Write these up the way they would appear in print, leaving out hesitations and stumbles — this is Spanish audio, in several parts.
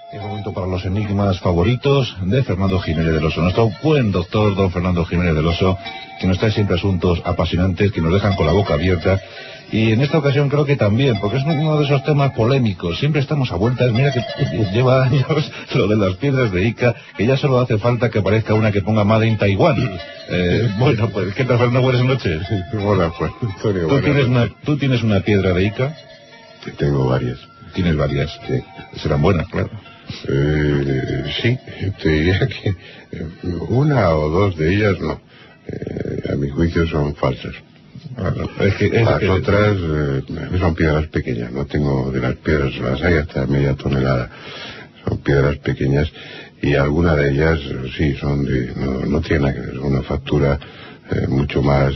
Es momento para los enigmas favoritos de Fernando Jiménez del Oso, nuestro buen doctor don Fernando Jiménez del Oso, que nos trae siempre asuntos apasionantes que nos dejan con la boca abierta. Y en esta ocasión creo que también, porque es uno de esos temas polémicos, siempre estamos a vueltas. Mira que lleva años lo de las piedras de Ica, que ya solo hace falta que aparezca una que ponga Made in Taiwán. Bueno, pues, ¿qué tal, Fernando? Buenas noches. Hola, pues, Antonio. ¿Tú tienes una piedra de Ica? Tengo varias. ¿Tienes varias? Sí. Serán buenas, claro. Sí, te diría que una o dos de ellas no. A mi juicio son falsas. Bueno, las otras son piedras pequeñas. No tengo de las piedras, las hay hasta media tonelada. Son piedras pequeñas y algunas de ellas sí son de, no tienen nada que ver, una factura mucho más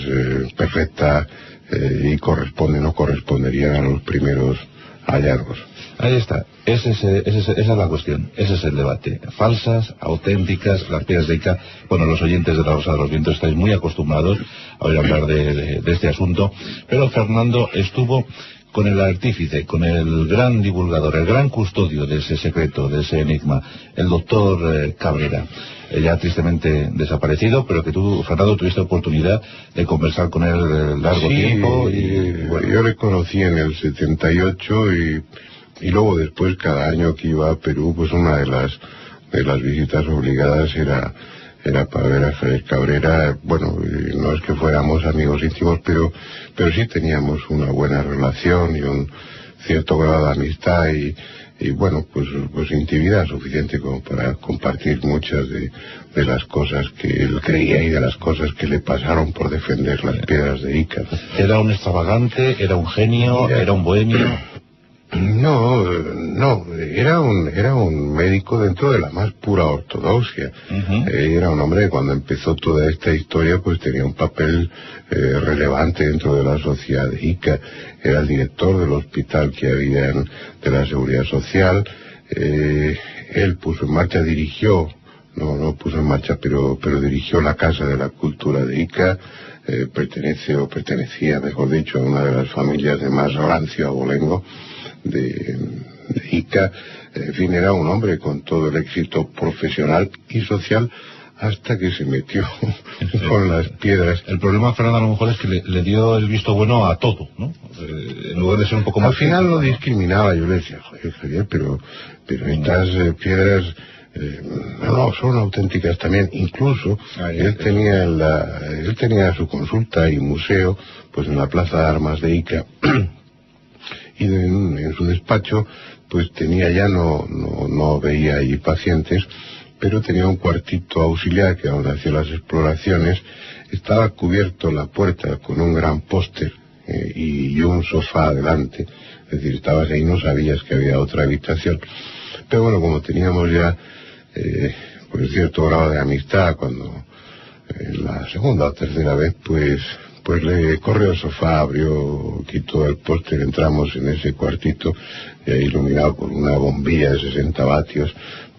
perfecta y no corresponderían a los primeros hallazgos. Ahí está, esa es la cuestión, ese es el debate. Falsas, auténticas, las piedras de Ica. Bueno, los oyentes de la Rosa de los Vientos estáis muy acostumbrados a oír hablar de este asunto, pero Fernando estuvo con el artífice, con el gran divulgador, el gran custodio de ese secreto, de ese enigma, el doctor Cabrera, ya tristemente desaparecido, pero que tú, Fernando, tuviste oportunidad de conversar con él largo tiempo. Bueno, yo le conocí en el 78 y luego después cada año que iba a Perú, pues una de las visitas obligadas era para ver a Félix Cabrera. Bueno, no es que fuéramos amigos íntimos, pero sí teníamos una buena relación y un cierto grado de amistad y bueno, pues intimidad suficiente como para compartir muchas de las cosas que él creía y de las cosas que le pasaron por defender las piedras de Ica. ¿Era un extravagante? ¿Era un genio? ¿Era un bohemio? No, era un médico dentro de la más pura ortodoxia. Era un hombre que cuando empezó toda esta historia pues tenía un papel relevante dentro de la sociedad de Ica. Era el director del hospital que había de la Seguridad Social. Él puso en marcha, no puso en marcha, pero dirigió la Casa de la Cultura de Ica. Pertenecía, mejor dicho, a una de las familias de más rancio abolengo de Ica. En fin, era un hombre con todo el éxito profesional y social hasta que se metió con las piedras. El problema, Fernando, a lo mejor es que le dio el visto bueno a todo, ¿no? En lugar de ser un poco más... Al final lo discriminaba. Yo le decía, joder, Javier, pero estas piedras... no, son auténticas también. Incluso él tenía su consulta y museo pues en la Plaza de Armas de Ica y en su despacho pues tenía ya no veía allí pacientes, pero tenía un cuartito auxiliar que era donde hacía las exploraciones. Estaba cubierto la puerta con un gran póster y un sofá adelante, es decir, estabas ahí, no sabías que había otra habitación. Pero bueno, como teníamos ya pues cierto grado de amistad, cuando la segunda o tercera vez pues le corrió el sofá, quitó el póster, entramos en ese cuartito iluminado por una bombilla de 60 vatios,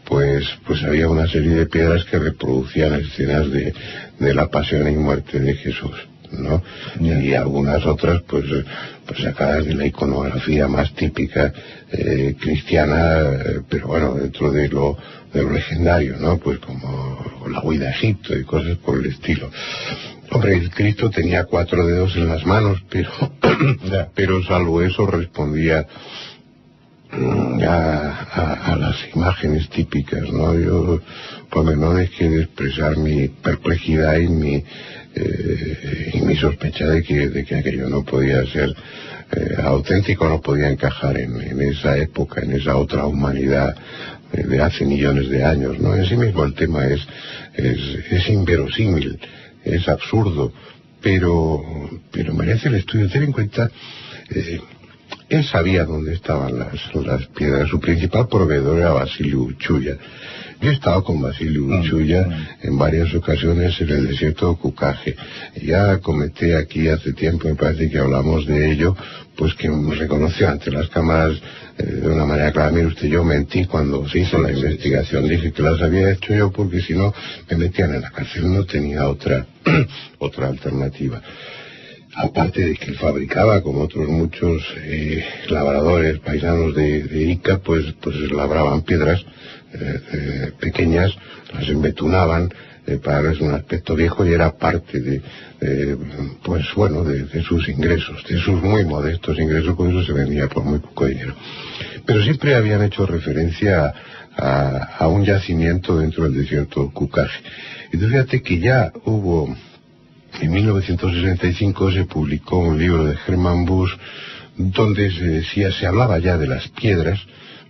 pues había una serie de piedras que reproducían escenas de la pasión y muerte de Jesús, ¿no? Y algunas otras pues sacadas de la iconografía más típica cristiana, pero bueno, dentro de lo legendario, ¿no? Pues como la huida a Egipto y cosas por el estilo. Hombre, el Cristo tenía 4 dedos en las manos, pero salvo eso respondía a las imágenes típicas, ¿no? Yo, pues no dejé de expresar mi perplejidad y mi sospecha de que aquello no podía ser auténtico, no podía encajar en esa época, en esa otra humanidad de hace millones de años, ¿no? En sí mismo el tema es inverosímil, es absurdo, pero merece el estudio. Ten en cuenta, él sabía dónde estaban las piedras. Su principal proveedor era Vasiliu Uchuya. Yo he estado con Vasiliu Uchuya en varias ocasiones en el desierto de Cucaje. Ya comenté aquí hace tiempo, me parece que hablamos de ello, pues que me reconoció ante las cámaras de una manera clara. Mire usted, yo mentí cuando se hizo la investigación, dije que las había hecho yo porque si no me metían en la cárcel, no tenía otra alternativa. aparte de que él fabricaba, como otros muchos labradores paisanos de Ica, pues labraban piedras pequeñas, las embetunaban para darles un aspecto viejo, y era parte de sus ingresos, de sus muy modestos ingresos. Por eso se vendía por muy poco dinero. Pero siempre habían hecho referencia a un yacimiento dentro del desierto Cucaje. Y fíjate que ya hubo, en 1965 se publicó un libro de Hermann Busch donde se hablaba ya de las piedras,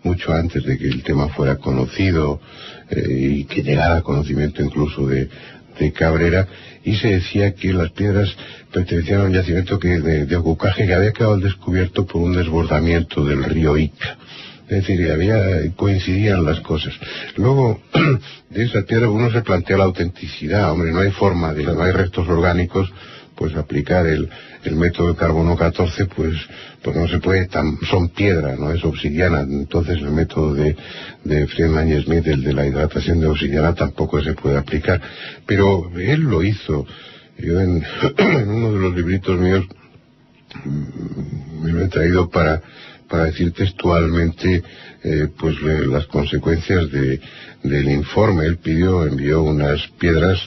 mucho antes de que el tema fuera conocido y que llegara a conocimiento incluso de Cabrera, y se decía que las piedras pertenecían a un yacimiento de Ocucaje, que había quedado al descubierto por un desbordamiento del río Ica. Es decir, coincidían las cosas. Luego, de esas piedras uno se plantea la autenticidad. Hombre, no hay forma no hay restos orgánicos, pues aplicar el método de carbono 14, pues no se puede, son piedra, no es obsidiana. Entonces el método de Friedman y Smith, el de la hidratación de obsidiana, tampoco se puede aplicar. Pero él lo hizo. Yo en uno de los libritos míos me lo he traído para decir textualmente las consecuencias del informe. Él envió unas piedras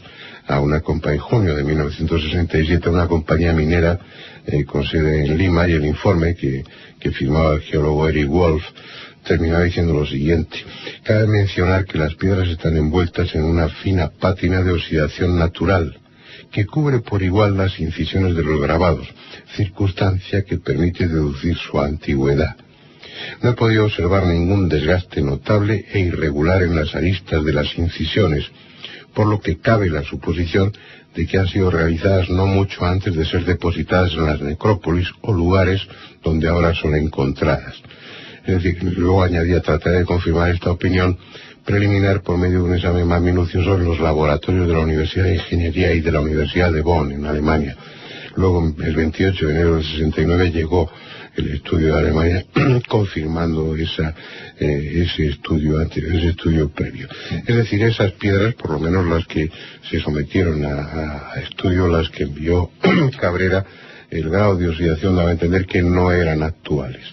a una compañía, en junio de 1967, a una compañía minera con sede en Lima, y el informe que firmaba el geólogo Eric Wolf terminaba diciendo lo siguiente: cabe mencionar que las piedras están envueltas en una fina pátina de oxidación natural que cubre por igual las incisiones de los grabados, circunstancia que permite deducir su antigüedad. No he podido observar ningún desgaste notable e irregular en las aristas de las incisiones, por lo que cabe la suposición de que han sido realizadas no mucho antes de ser depositadas en las necrópolis o lugares donde ahora son encontradas. Es decir, luego añadía: trataré de confirmar esta opinión preliminar por medio de un examen más minucioso en los laboratorios de la Universidad de Ingeniería y de la Universidad de Bonn, en Alemania. Luego, el 28 de enero del 69, llegó el estudio de Alemania confirmando ese estudio previo. Es decir, esas piedras, por lo menos las que se sometieron a estudio, las que envió Cabrera, el grado de oxidación daba a entender que no eran actuales,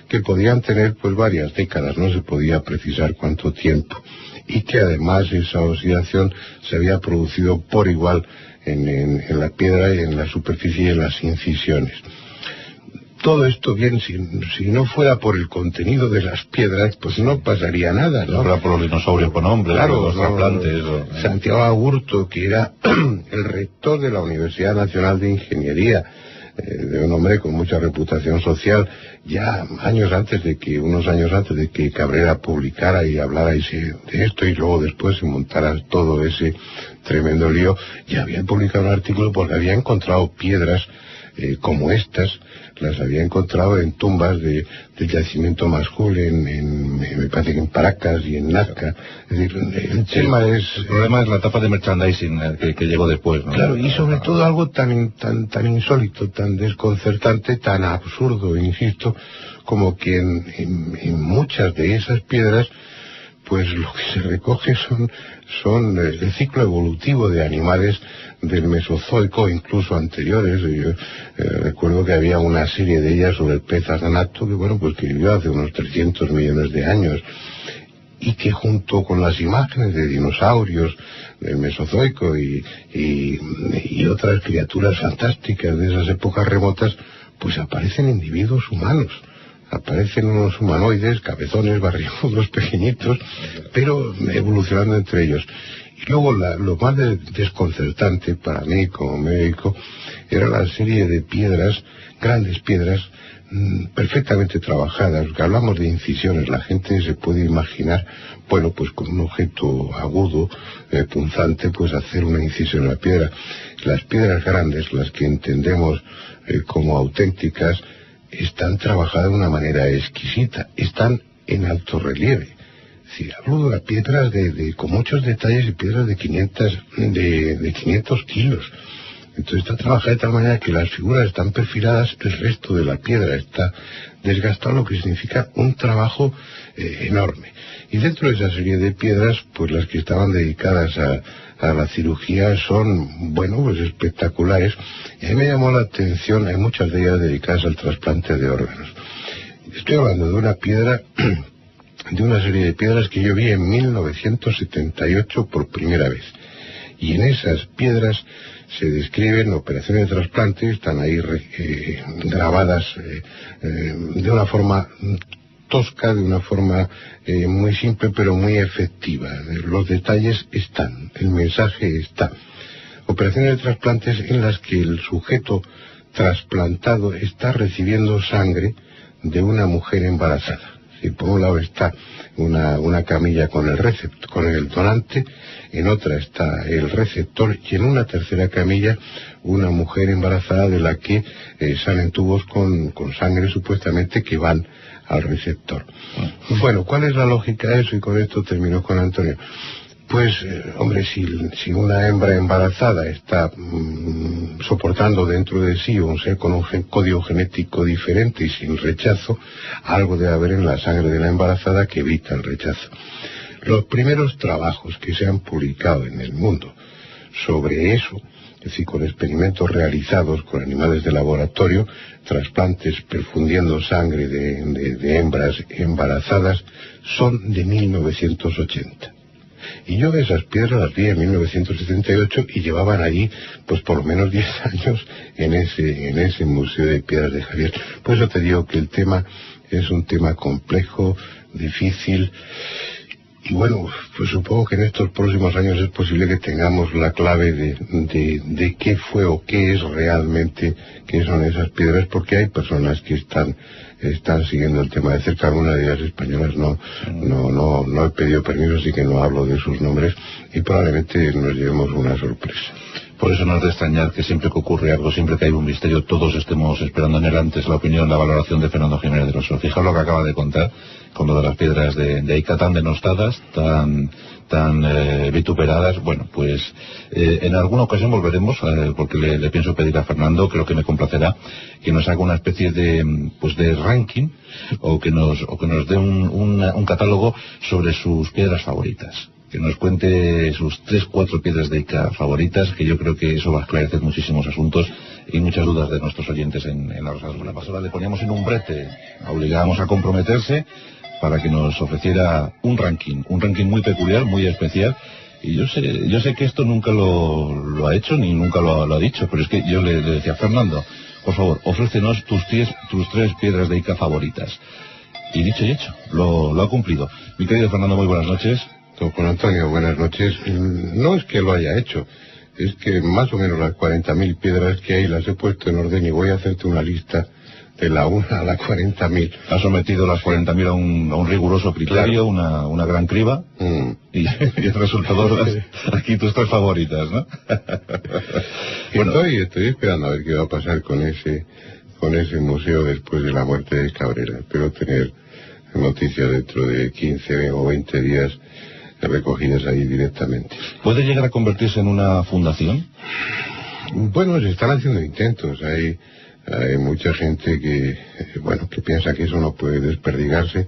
que podían tener varias décadas, no se podía precisar cuánto tiempo, y que además esa oxidación se había producido por igual en la piedra y en la superficie y en las incisiones. Todo esto bien, si no fuera por el contenido de las piedras, pues no pasaría nada, ¿no? No fuera por los dinosaurios con hombres, claro, los trasplantes. Santiago Agurto, que era el rector de la Universidad Nacional de Ingeniería, de un hombre con mucha reputación social, ya unos años antes de que Cabrera publicara y hablara de esto, y luego después se montara todo ese tremendo lío, ya había publicado un artículo porque había encontrado piedras como estas, las había encontrado en tumbas del yacimiento Mascul, me parece que en Paracas y en Nazca. Es decir, el problema es la etapa de merchandising que llegó después, ¿no? Claro, y sobre todo algo tan insólito, tan desconcertante, tan absurdo, insisto, como que en muchas de esas piedras, pues lo que se recoge son el ciclo evolutivo de animales del Mesozoico, incluso anteriores. Yo recuerdo que había una serie de ellas sobre el pez azanato, que vivió hace unos 300 millones de años, y que junto con las imágenes de dinosaurios del Mesozoico y otras criaturas fantásticas de esas épocas remotas, pues aparecen individuos humanos. Aparecen unos humanoides, cabezones, barrigudos, pequeñitos, pero evolucionando entre ellos. Y luego lo más desconcertante para mí como médico era la serie de piedras, grandes piedras, perfectamente trabajadas. Hablamos de incisiones, la gente se puede imaginar, pues con un objeto agudo, punzante, pues hacer una incisión en la piedra. Las piedras grandes, las que entendemos como auténticas, están trabajadas de una manera exquisita, están en alto relieve. Sí, hablo de piedras con muchos detalles, y piedras de 500 kilos. Entonces está trabajada de tal manera que las figuras están perfiladas, el resto de la piedra está desgastado, lo que significa un trabajo enorme. Y dentro de esa serie de piedras, pues las que estaban dedicadas a la cirugía son, bueno, pues espectaculares. Y a mí me llamó la atención, hay muchas de ellas dedicadas al trasplante de órganos. Estoy hablando de una piedra, de una serie de piedras que yo vi en 1978 por primera vez. Y en esas piedras se describen operaciones de trasplante, están ahí grabadas de una forma tosca, de una forma muy simple pero muy efectiva. Los detalles están, el mensaje está. Operaciones de trasplantes en las que el sujeto trasplantado está recibiendo sangre de una mujer embarazada. Si por un lado está una camilla con el donante, en otra está el receptor y en una tercera camilla una mujer embarazada de la que salen tubos con sangre supuestamente que van al receptor. Bueno, ¿cuál es la lógica de eso? Y con esto termino con Antonio. Pues, hombre, si una hembra embarazada está soportando dentro de sí un ser con un código genético diferente y sin rechazo, algo debe haber en la sangre de la embarazada que evita el rechazo. Los primeros trabajos que se han publicado en el mundo sobre eso, es decir, con experimentos realizados con animales de laboratorio, trasplantes perfundiendo sangre de hembras embarazadas, son de 1980. Y yo esas piedras las vi en 1978 y llevaban allí pues por lo menos 10 años en ese Museo de Piedras de Javier. Por eso te digo que el tema es un tema complejo, difícil. Y bueno, pues supongo que en estos próximos años es posible que tengamos la clave de qué fue o qué es realmente, qué son esas piedras, porque hay personas que están siguiendo el tema de cerca. Algunas de ellas españolas no he pedido permiso, así que no hablo de sus nombres y probablemente nos llevemos una sorpresa. Por eso no es de extrañar que siempre que ocurre algo, siempre que hay un misterio, todos estemos esperando en él antes la opinión, la valoración de Fernando Jiménez del Oso. Fijaos lo que acaba de contar con lo de las piedras de Ica, tan denostadas, tan vituperadas. Bueno, pues en alguna ocasión volveremos, porque le pienso pedir a Fernando, creo que me complacerá, que nos haga una especie de ranking o que nos dé un catálogo sobre sus piedras favoritas. Que nos cuente sus 3-4 piedras de Ica favoritas, que yo creo que eso va a esclarecer muchísimos asuntos y muchas dudas de nuestros oyentes en la Rosada. La pasada le poníamos en un brete, la obligábamos a comprometerse para que nos ofreciera un ranking muy peculiar, muy especial. Y yo sé que esto nunca lo ha hecho ni nunca lo ha dicho, pero es que yo le decía, Fernando, por favor, ofrécenos tus 3 piedras de Ica favoritas. Y dicho y hecho, lo ha cumplido. Mi querido Fernando, muy buenas noches. Don Antonio, buenas noches. No es que lo haya hecho, es que más o menos las 40.000 piedras que hay las he puesto en orden y voy a hacerte una lista de la 1 a la 40.000. Ha sometido las 40.000 a un riguroso criterio, claro. una gran criba, y el resultado, aquí tus 3 favoritas, ¿no? Bueno, estoy esperando a ver qué va a pasar con ese museo después de la muerte de Cabrera. Espero tener noticias dentro de 15 o 20 días recogidas ahí directamente. ¿Puede llegar a convertirse en una fundación? Bueno, se están haciendo intentos. Hay mucha gente que piensa que eso no puede desperdigarse.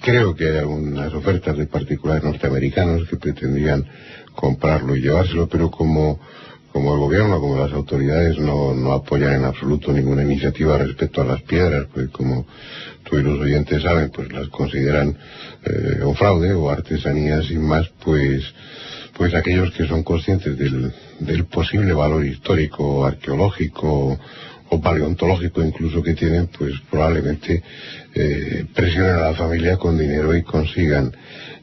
Creo que hay algunas ofertas de particulares norteamericanos que pretendían comprarlo y llevárselo, pero como el gobierno, como las autoridades no apoyan en absoluto ninguna iniciativa respecto a las piedras, pues como tú y los oyentes saben, pues las consideran un fraude o artesanía sin más, pues aquellos que son conscientes del posible valor histórico, arqueológico o paleontológico incluso que tienen, pues probablemente presionen a la familia con dinero y consigan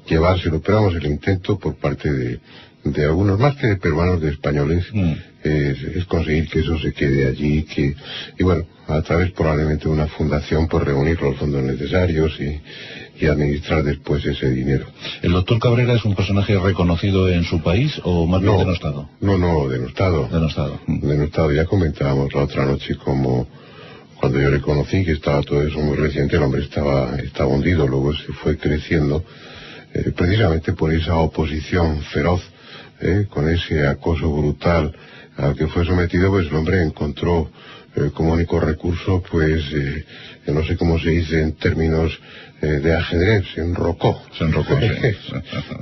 llevárselo. Pero vamos, el intento por parte de algunos, más que de peruanos, de españoles, es conseguir que eso se quede allí, y bueno, a través probablemente de una fundación, pues reunir los fondos necesarios y administrar después ese dinero. ¿El doctor Cabrera es un personaje reconocido en su país o más bien denostado? No, denostado. Denostado. Ya comentábamos la otra noche como cuando yo le conocí, que estaba todo eso muy reciente, el hombre estaba hundido, luego se fue creciendo, precisamente por esa oposición feroz, con ese acoso brutal al que fue sometido, pues el hombre encontró como único recurso, pues, no sé cómo se dice en términos de ajedrez, se enrocó. Se enrocó, sí.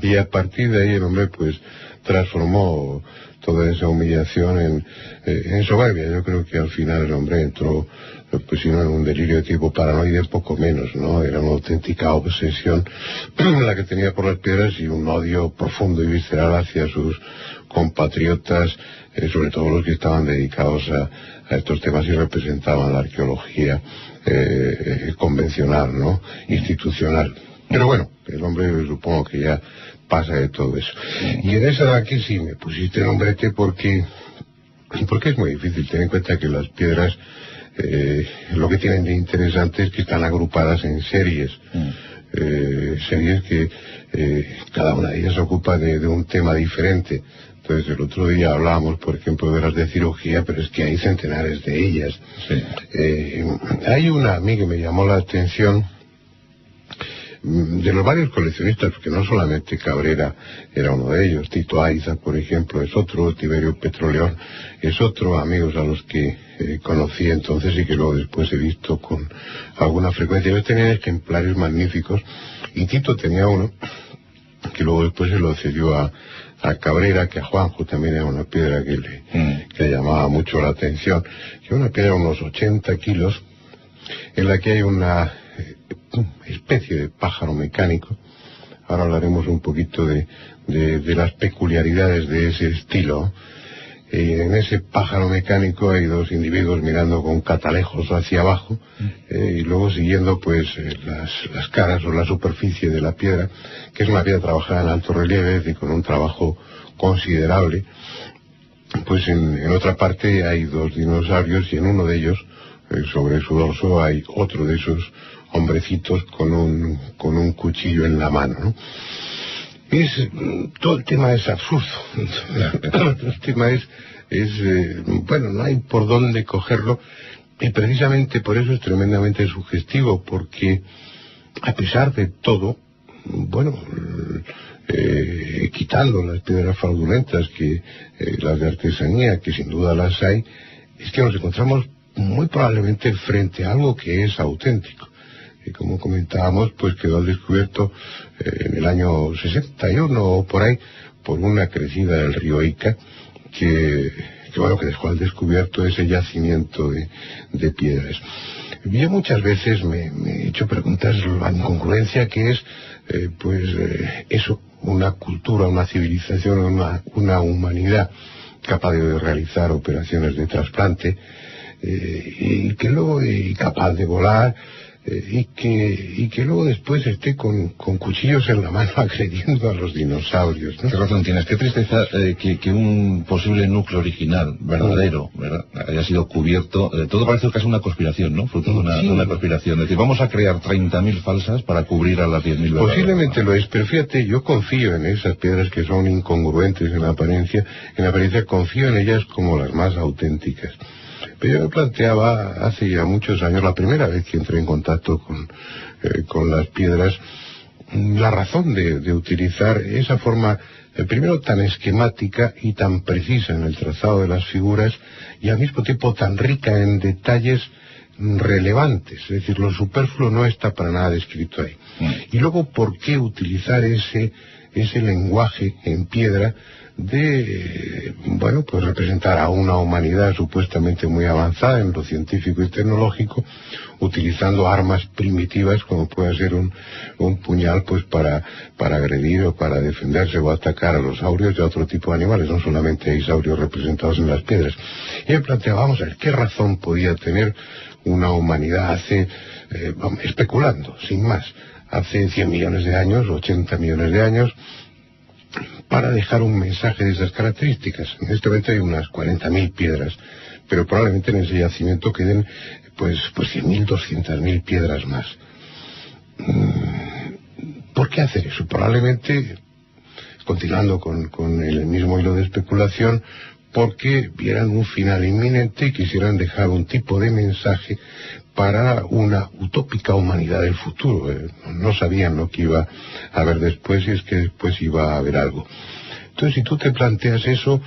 Y a partir de ahí el hombre, pues, transformó toda esa humillación en soberbia. Yo creo que al final el hombre entró, pues si no en un delirio de tipo paranoide, poco menos, ¿no? Era una auténtica obsesión la que tenía por las piedras y un odio profundo y visceral hacia sus compatriotas, sobre todo los que estaban dedicados a estos temas y representaban la arqueología convencional, ¿no? Institucional. Pero bueno, el hombre supongo que ya pasa de todo eso. Y en esa de aquí sí me pusiste nombrete porque es muy difícil tener en cuenta que las piedras lo que tienen de interesante es que están agrupadas en series. Series que cada una de ellas se ocupa de un tema diferente. Entonces el otro día hablábamos, por ejemplo, de las de cirugía, pero es que hay centenares de ellas. Sí. Hay una a mí que me llamó la atención de los varios coleccionistas, porque no solamente Cabrera era uno de ellos, Tito Aiza, por ejemplo, es otro, Tiberio Petroleón es otro, amigos a los que conocí entonces y que luego después he visto con alguna frecuencia. Ellos tenían ejemplares magníficos y Tito tenía uno que luego después se lo cedió a Cabrera, que a Juanjo también era una piedra que le llamaba mucho la atención, que era una piedra de unos 80 kilos en la que hay una especie de pájaro mecánico. Ahora hablaremos un poquito de las peculiaridades de ese estilo. En ese pájaro mecánico hay dos individuos mirando con catalejos hacia abajo y luego siguiendo pues las caras o la superficie de la piedra, que es una piedra trabajada en alto relieve y con un trabajo considerable. Pues en otra parte hay dos dinosaurios y en uno de ellos, sobre su dorso, hay otro de esos hombrecitos con un cuchillo en la mano, ¿no? Todo el tema es absurdo. El tema es bueno, no hay por dónde cogerlo, y precisamente por eso es tremendamente sugestivo, porque a pesar de todo, bueno, quitando las piedras fraudulentas, las de artesanía, que sin duda las hay, es que nos encontramos muy probablemente frente a algo que es auténtico. Y como comentábamos, pues quedó al descubierto en el año 61 o por ahí, por una crecida del río Ica, que dejó al descubierto ese yacimiento de piedras. Yo muchas veces me he hecho preguntas la incongruencia que es, eso, una cultura, una civilización, una humanidad capaz de realizar operaciones de trasplante, y que luego capaz de volar, y que luego después esté con cuchillos en la mano agrediendo a los dinosaurios, ¿no? Qué razón tienes, qué tristeza que un posible núcleo original, verdadero, ¿verdad?, haya sido cubierto. Todo parece casi una conspiración, ¿no? Fruto de una conspiración. Es decir, vamos a crear 30.000 falsas para cubrir a las 10.000 verdaderas. Posiblemente lo es, pero fíjate, yo confío en esas piedras que son incongruentes en la apariencia confío en ellas como las más auténticas. Pero yo me planteaba hace ya muchos años, la primera vez que entré en contacto con las piedras, la razón de utilizar esa forma, primero tan esquemática y tan precisa en el trazado de las figuras, y al mismo tiempo tan rica en detalles relevantes. Es decir, lo superfluo no está para nada descrito ahí. Y luego, ¿por qué utilizar ese lenguaje en piedra de, pues representar a una humanidad supuestamente muy avanzada en lo científico y tecnológico, utilizando armas primitivas como puede ser un puñal, pues para agredir o para defenderse o atacar a los saurios y a otro tipo de animales? No solamente hay saurios representados en las piedras. Y me planteaba, vamos a ver, ¿qué razón podía tener una humanidad especulando, sin más, hace 100 millones de años, 80 millones de años, para dejar un mensaje de esas características? En este momento hay unas 40.000 piedras, pero probablemente en ese yacimiento queden pues 100.000, 200.000 piedras más. ¿Por qué hacer eso? Probablemente, continuando con el mismo hilo de especulación, porque vieran un final inminente y quisieran dejar un tipo de mensaje para una utópica humanidad del futuro. No sabían lo que iba a haber después, y es que después iba a haber algo. Entonces, si tú te planteas eso,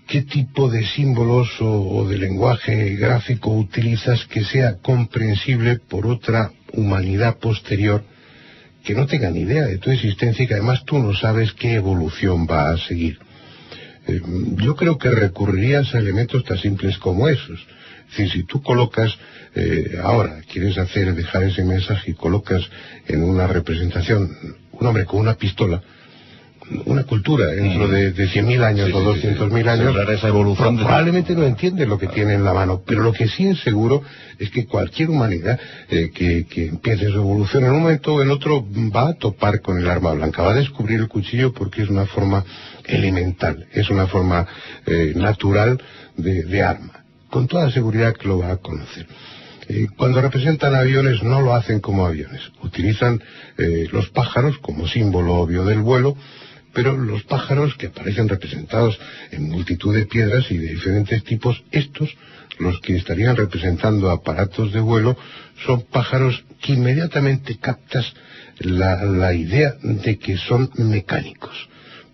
qué tipo de símbolos o de lenguaje gráfico utilizas que sea comprensible por otra humanidad posterior que no tenga ni idea de tu existencia y que además tú no sabes qué evolución va a seguir. Yo creo que recurrirías a elementos tan simples como esos. Es decir, si tú colocas, ahora quieres dejar ese mensaje y colocas en una representación un hombre con una pistola, una cultura dentro de 100.000 años o 200.000 años, esa evolución probablemente no entiende lo que tiene en la mano, pero lo que sí es seguro es que cualquier humanidad que empiece su evolución en un momento o en otro va a topar con el arma blanca, va a descubrir el cuchillo porque es una forma elemental, es una forma natural de arma. Con toda seguridad que lo va a conocer. Cuando representan aviones no lo hacen como aviones, utilizan los pájaros como símbolo obvio del vuelo, pero los pájaros que aparecen representados en multitud de piedras y de diferentes tipos, estos, los que estarían representando aparatos de vuelo, son pájaros que inmediatamente captas la idea de que son mecánicos,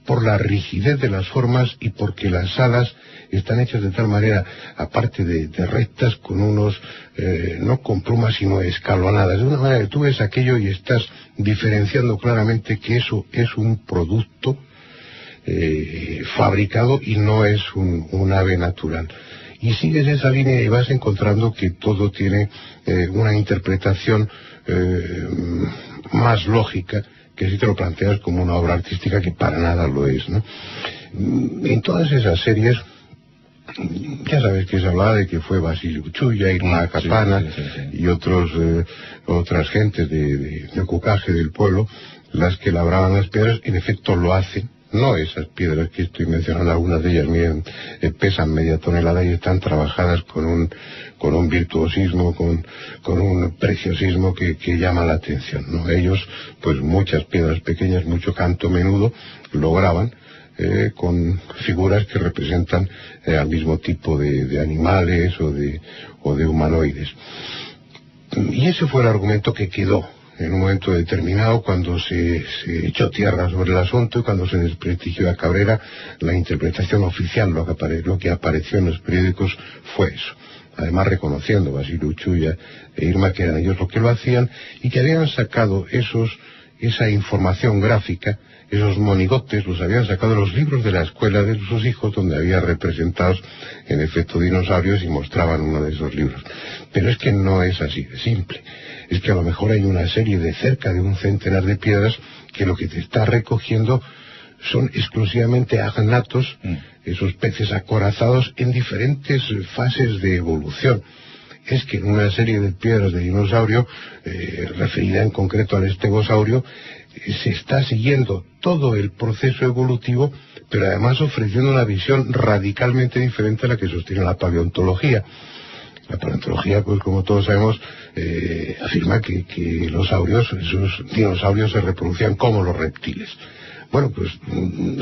por la rigidez de las formas y porque las alas están hechas de tal manera, aparte de rectas, con unos, no con plumas sino escalonadas, de una manera que tú ves aquello y estás diferenciando claramente que eso es un producto fabricado y no es un ave natural. Y sigues esa línea y vas encontrando que todo tiene una interpretación más lógica, que si te lo planteas como una obra artística, que para nada lo es, ¿no? En todas esas series, ya sabes que se hablaba de que fue Basilio Uchuya, Irma Capana y otras gentes de cucaje del pueblo las que labraban las piedras. En efecto lo hacen. No esas piedras que estoy mencionando, algunas de ellas pesan media tonelada y están trabajadas con un virtuosismo, con un preciosismo que llama la atención, ¿no? Ellos, pues muchas piedras pequeñas, mucho canto menudo, lograban con figuras que representan al mismo tipo de animales o de humanoides. Y ese fue el argumento que quedó en un momento determinado, cuando se echó tierra sobre el asunto y cuando se desprestigió a Cabrera. La interpretación oficial, lo que apareció en los periódicos, fue eso. Además reconociendo Basilio Uchuya e Irma que eran ellos los que lo hacían y que habían sacado esa información gráfica, esos monigotes, los habían sacado de los libros de la escuela de sus hijos, donde había representados en efecto dinosaurios y mostraban uno de esos libros. Pero es que no es así de simple. Es que a lo mejor hay una serie de cerca de un centenar de piedras que lo que te está recogiendo son exclusivamente agnatos, esos peces acorazados en diferentes fases de evolución. Es que en una serie de piedras de dinosaurio, referida en concreto al estegosaurio, se está siguiendo todo el proceso evolutivo, pero además ofreciendo una visión radicalmente diferente a la que sostiene la paleontología. La paleontología, pues como todos sabemos, afirma que esos dinosaurios se reproducían como los reptiles. Bueno, pues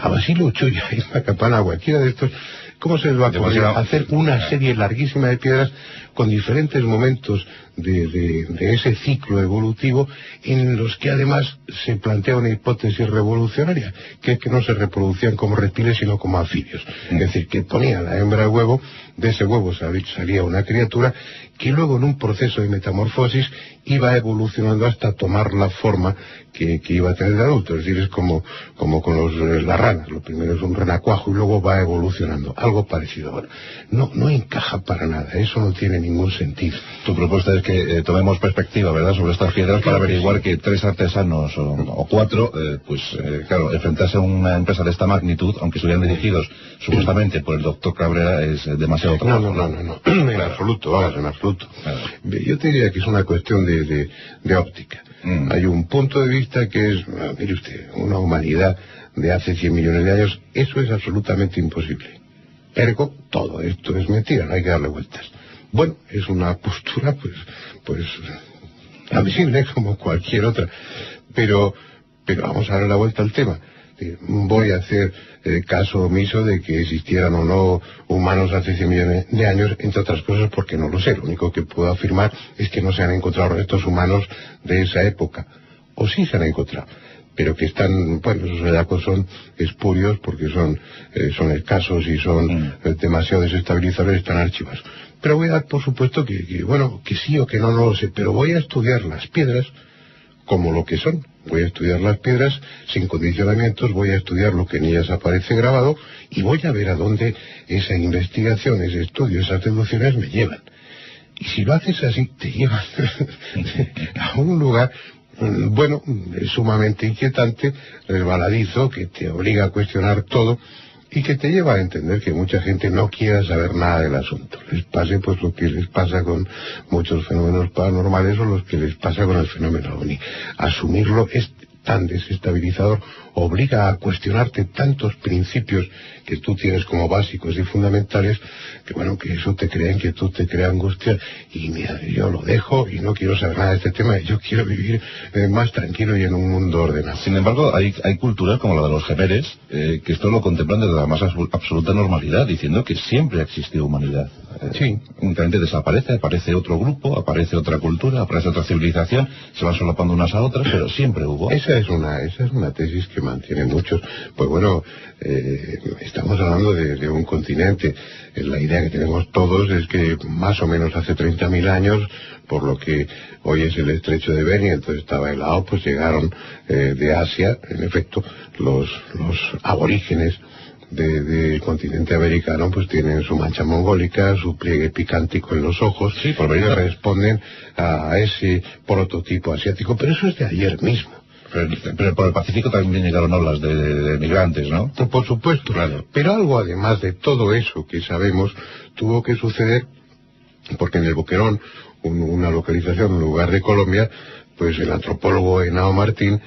a Basilio Uchuya y a Capana, cualquiera de estos, ¿cómo se les va a poder hacer una serie larguísima de piedras con diferentes momentos de ese ciclo evolutivo, en los que además se plantea una hipótesis revolucionaria, que es que no se reproducían como reptiles sino como anfibios? Es decir, que ponían la hembra de huevo, de ese huevo salía una criatura que luego en un proceso de metamorfosis iba evolucionando hasta tomar la forma que iba a tener de adulto. Es decir, es como con las ranas. Lo primero es un renacuajo y luego va evolucionando. Algo parecido. Bueno, no encaja para nada. Eso no tiene ningún sentido. Tu propuesta es que tomemos perspectiva, ¿verdad?, sobre estas piedras, para averiguar que 3 artesanos o 4, claro, enfrentarse a una empresa de esta magnitud, aunque estuvieran dirigidos supuestamente por el doctor Cabrera, es demasiado trabajo. No. En absoluto, vamos, en absoluto. Claro. Yo te diría que es una cuestión de óptica. Hay un punto de vista que es, mire usted, una humanidad de hace 100 millones de años, eso es absolutamente imposible. Ergo, todo esto es mentira, no hay que darle vueltas. Bueno, es una postura, pues, admisible como cualquier otra. Pero vamos a darle la vuelta al tema. Voy a hacer caso omiso de que existieran o no humanos hace 100 millones de años, entre otras cosas porque no lo sé. Lo único que puedo afirmar es que no se han encontrado restos humanos de esa época. O sí se han encontrado, pero que están, bueno, esos hallazgos son espurios porque son escasos y son demasiado desestabilizadores, están archivados. Pero voy a dar por supuesto que sí o que no lo sé, pero voy a estudiar las piedras como lo que son. Voy a estudiar las piedras sin condicionamientos, voy a estudiar lo que en ellas aparece grabado y voy a ver a dónde esa investigación, ese estudio, esas deducciones me llevan. Y si lo haces así, te llevan a un lugar, bueno, sumamente inquietante, resbaladizo, que te obliga a cuestionar todo y que te lleva a entender que mucha gente no quiera saber nada del asunto. Les pase pues lo que les pasa con muchos fenómenos paranormales o lo que les pasa con el fenómeno ovni. Asumirlo es tan desestabilizador, obliga a cuestionarte tantos principios que tú tienes como básicos y fundamentales, que bueno, que eso te crea inquietud, te crea angustia, y mira, yo lo dejo y no quiero saber nada de este tema, yo quiero vivir más tranquilo y en un mundo ordenado. Sin embargo, hay culturas como la de los Gemeres, que esto lo contemplan desde la más absoluta normalidad, diciendo que siempre ha existido humanidad. Sí. Únicamente desaparece, aparece otro grupo, aparece otra cultura, aparece otra civilización, se van solapando unas a otras, pero siempre hubo. Esa es una tesis que mantienen muchos. Pues bueno, estamos hablando de un continente. La idea que tenemos todos es que más o menos hace 30.000 años, por lo que hoy es el estrecho de Bering, entonces estaba helado, pues llegaron de Asia, en efecto, los aborígenes del continente americano, pues tienen su mancha mongólica, su pliegue picántico en los ojos, sí, por que responden a ese prototipo asiático, pero eso es de ayer mismo. Pero por el Pacífico también llegaron olas de migrantes, ¿no? Por supuesto, claro. Pero algo además de todo eso que sabemos tuvo que suceder, porque en el Boquerón, una localización, un lugar de Colombia, pues el antropólogo Henao Martín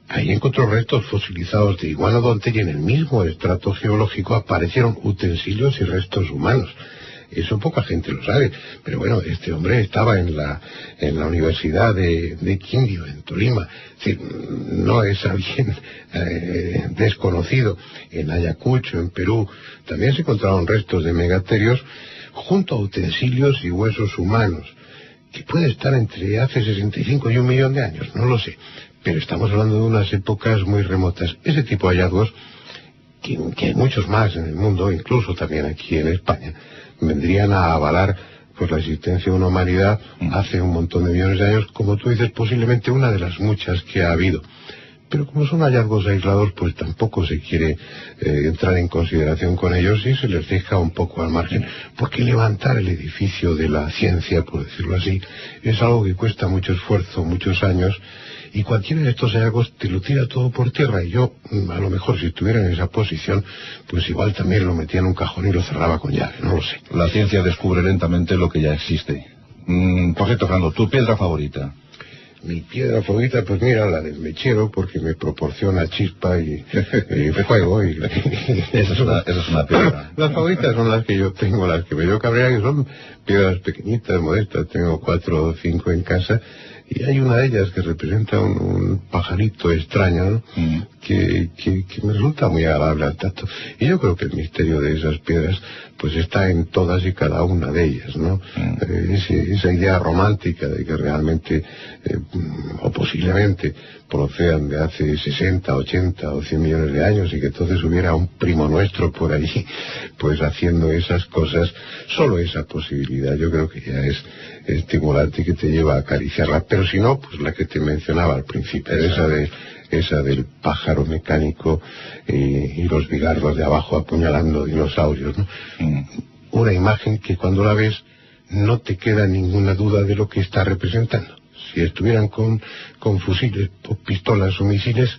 ahí encontró restos fosilizados de iguanodonte y en el mismo estrato geológico aparecieron utensilios y restos humanos. Eso poca gente lo sabe, pero bueno, este hombre estaba en la Universidad de Quindío, en Tolima. Es decir, no es alguien desconocido. En Ayacucho, en Perú, también se encontraron restos de megaterios junto a utensilios y huesos humanos, que puede estar entre hace 65 y 1 millón de años, no lo sé. Pero estamos hablando de unas épocas muy remotas. Ese tipo de hallazgos, que hay muchos más en el mundo, incluso también aquí en España, vendrían a avalar pues la existencia de una humanidad hace un montón de millones de años, como tú dices, posiblemente una de las muchas que ha habido. Pero como son hallazgos aislados, pues tampoco se quiere entrar en consideración con ellos y se les deja un poco al margen. Porque levantar el edificio de la ciencia, por decirlo así, es algo que cuesta mucho esfuerzo, muchos años, y cualquiera de estos hallazgos te lo tira todo por tierra. Y yo, a lo mejor si estuviera en esa posición, pues igual también lo metía en un cajón y lo cerraba con llave, no lo sé. La ciencia descubre lentamente lo que ya existe. Por cierto, Fernando, ¿tu piedra favorita? Mi piedra favorita, pues mira, la del mechero, porque me proporciona chispa y fuego. Esa es una piedra. Las favoritas son las que yo tengo, las que me dio cabrera, que son piedras pequeñitas, modestas. Tengo 4 o 5 en casa. Y hay una de ellas que representa un pajarito extraño, ¿no? Que me resulta muy agradable al tacto. Y yo creo que el misterio de esas piedras pues está en todas y cada una de ellas, ¿no? Esa idea romántica de que realmente, o posiblemente, procedan de hace 60, 80 o 100 millones de años y que entonces hubiera un primo nuestro por allí, pues haciendo esas cosas, solo esa posibilidad yo creo que ya es estimulante y que te lleva a acariciarla. Pero si no, pues la que te mencionaba al principio, esa del pájaro mecánico y los bigardos de abajo apuñalando dinosaurios, ¿no? Una imagen que cuando la ves no te queda ninguna duda de lo que está representando. Si estuvieran con fusiles o pistolas o misiles,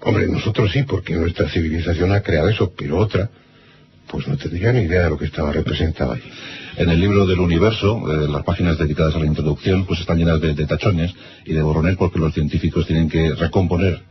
hombre, nosotros sí, porque nuestra civilización ha creado eso, pero otra pues no tendría ni idea de lo que estaba representado allí. En el libro del universo, las páginas dedicadas a la introducción, pues están llenas de tachones y de borrones, porque los científicos tienen que recomponer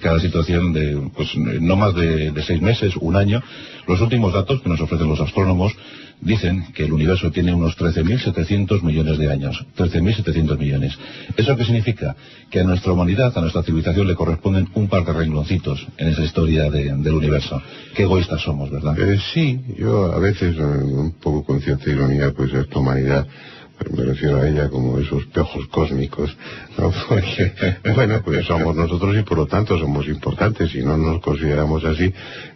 cada situación de, pues no más de 6 meses, 1 año. Los últimos datos que nos ofrecen los astrónomos dicen que el universo tiene unos 13.700 millones de años. 13.700 millones. ¿Eso qué significa? Que a nuestra humanidad, a nuestra civilización, le corresponden un par de rengloncitos en esa historia del universo. Qué egoístas somos, ¿verdad? Sí, yo a veces, un poco con cierta ironía, pues a esta humanidad me refiero a ella como esos piojos cósmicos, ¿no? Porque, bueno, pues somos nosotros y por lo tanto somos importantes. Si no nos consideramos así,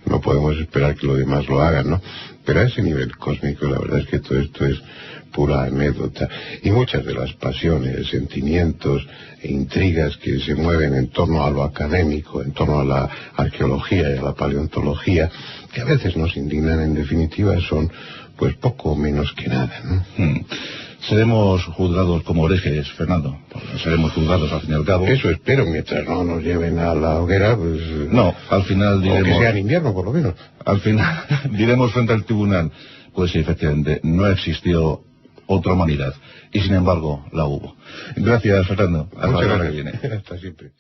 no podemos esperar que los demás lo hagan, ¿no? Pero a ese nivel cósmico, la verdad es que todo esto es pura anécdota. Y muchas de las pasiones, sentimientos e intrigas que se mueven en torno a lo académico, en torno a la arqueología y a la paleontología, que a veces nos indignan, en definitiva, son pues poco menos que nada, ¿no? Seremos juzgados como herejes, Fernando. Seremos juzgados al fin y al cabo. Eso espero, mientras no nos lleven a la hoguera, pues... No, al final diremos... O que sea en invierno, por lo menos. Al final diremos frente al tribunal, pues sí, efectivamente, no existió otra humanidad. Y sin embargo, la hubo. Gracias, Fernando. Hasta la semana que viene. Hasta siempre.